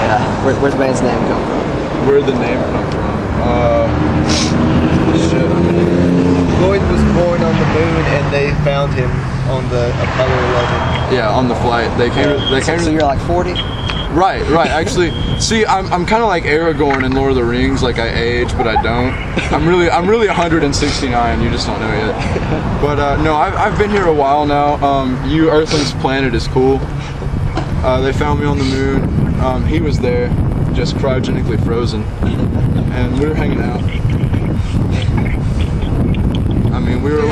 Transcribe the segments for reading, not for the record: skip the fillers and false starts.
Yeah. Where's the band's name come from? Where'd the name come from? Shit. Lloyd was born on the moon, and they found him on the Apollo 11. Yeah, on the flight. They came. So you're like 40? Right. Actually, see, I'm kind of like Aragorn in Lord of the Rings. Like I age, but I don't. I'm really 169. You just don't know yet. But no, I've been here a while now. You Earthlings Planet is cool. They found me on the moon. He was there, just cryogenically frozen, and we were hanging out. I mean, we were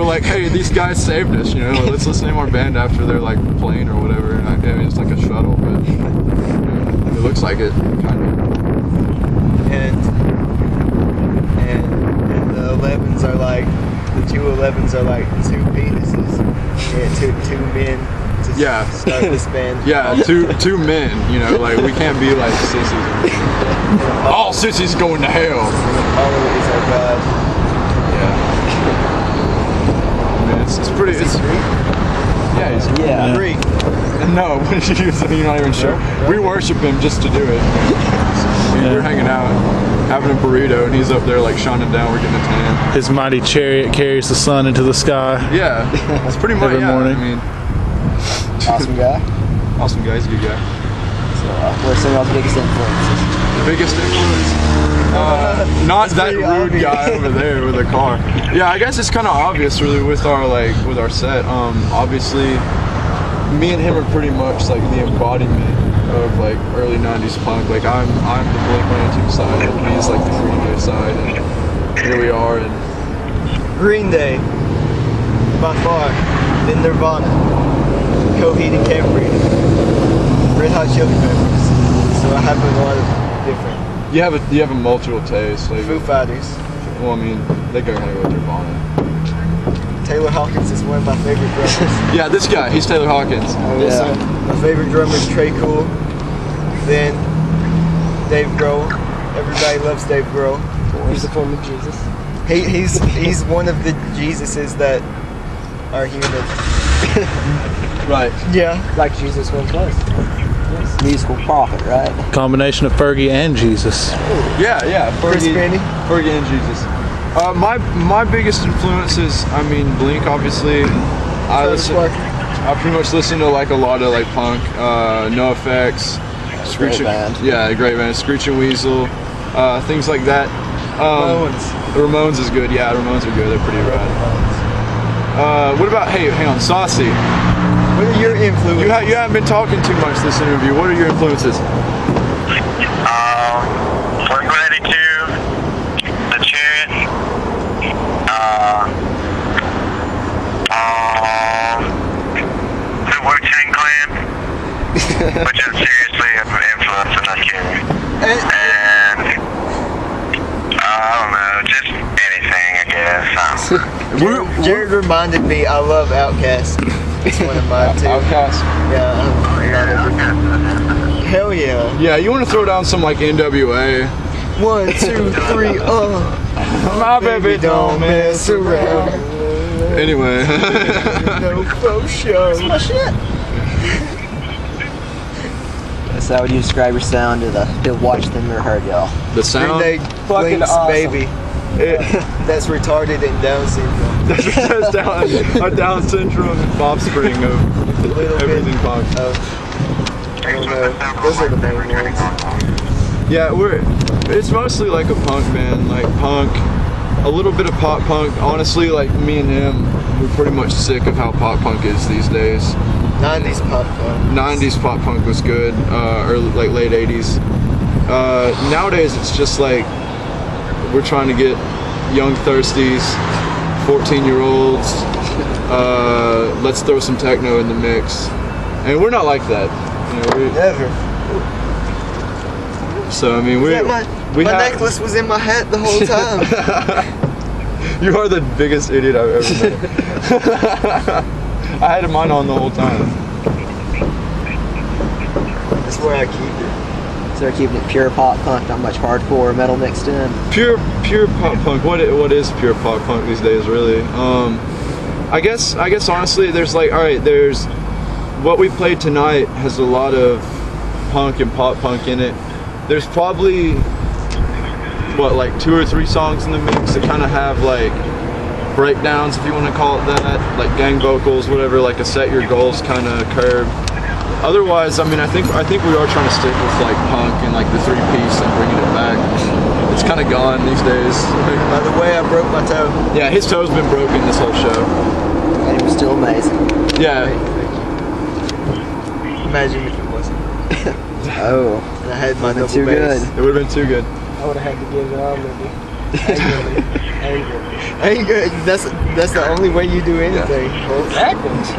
like, hey, these guys saved us, you know. Let's name our band after their like plane or whatever. And I mean, it's like a shuttle, but it looks like it, kind of. And the 11s are like, the two 11s are like two penises. Yeah, two men to start this band. Yeah, two men, you know, like we can't be like sissies. All sissies going to hell. Apollo is our god. Yeah. I mean, it's pretty. Is he Greek? Yeah, he's Yeah. Greek. No, you're not even sure. We worship him just to do it. We're hanging out, having a burrito, and he's up there like shining down. We're getting a tan. His mighty chariot carries the sun into the sky. Yeah, it's pretty much. Every morning. I mean, Awesome guy. awesome guy. He's a good guy. So, what's some of y'all's biggest influences? The biggest influence. Not that pretty rude obvious. guy over there with a car. Yeah, I guess it's kind of obvious, really, with our set. Obviously, me and him are pretty much like the embodiment of like early '90s punk. Like I'm the Blink-182 side, and he's like the Green Day side, and here we are. And Green Day, by far. Then Nirvana, Coheed and Cambria, Red Hot Chili Peppers. So I have a lot of different. you have a multiple taste. Like, Foo Fighters. well, I mean, they go with Nirvana. Taylor Hawkins is one of my favorite drummers. Yeah, this guy, he's Taylor Hawkins. Also, my favorite drummer is Trey Cool. Then Dave Grohl. Everybody loves Dave Grohl. He's the form of Jesus. He's one of the Jesuses that are human. Right. Yeah. Like Jesus once was. Yes. Musical prophet, right? Combination of Fergie and Jesus. Yeah. Chris Penny. Fergie and Jesus. My biggest influences, I mean, Blink, obviously. Travis Barker. I pretty much listen to like a lot of like punk, NoFX, Great band. Yeah, great band. Screeching Weasel, things like that. Ramones is good. Yeah, Ramones are good. They're pretty rad. What about, hey, hang on, Saucy. What are your influences? You haven't been talking too much this interview. What are your influences? Blink-182, The Chariot, the Wu-Tang Clan, which is seriously an influence in this kid. And I don't know, just anything, I guess. Jared reminded me I love Outkast. It's one of mine too. Outkast. Yeah, hell yeah. Yeah, you want to throw down some like NWA. 1, 2, 3, My baby don't mess around. Anyway. No faux show. That's my shit. So how would you describe your sound to watch them or heard y'all? The Green sound. Day, Fucking Blink's awesome. Baby. That's retarded and Down syndrome. That's our Down syndrome offspring of everything punk. I don't know. Those are the main ones. Yeah, it's mostly like a punk band, like punk, a little bit of pop punk. Honestly, like me and him, we're pretty much sick of how pop punk is these days. 90s pop punk. 90s pop punk was good, early, like late 80s. Nowadays it's just like we're trying to get young thirsties, 14-year-olds. Let's throw some techno in the mix, and we're not like that. You know, Never. so I mean, My necklace was in my hat the whole time. You are the biggest idiot I've ever met. I had mine on the whole time. That's where I keep it. So they're keeping it pure pop punk, not much hardcore or metal mixed in. Pure pop punk. What is pure pop punk these days, really? I guess honestly, there's like, all right, there's what we played tonight has a lot of punk and pop punk in it. There's probably what, like 2 or 3 songs in the mix that kind of have like breakdowns, if you want to call it that, like gang vocals, whatever, like a set your goals kind of curve. Otherwise, I mean, I think we are trying to stick with like punk and like the 3-piece and bringing it back. It's kind of gone these days. By the way, I broke my toe. Yeah, his toe's been broken this whole show. And it was still amazing. Yeah. Imagine if it wasn't. Oh. And I had my double too bass. good. It would have been too good. I would have had to give it all to me. Angrily. Ain't good. That's the only way you do anything. Folks. Backwards.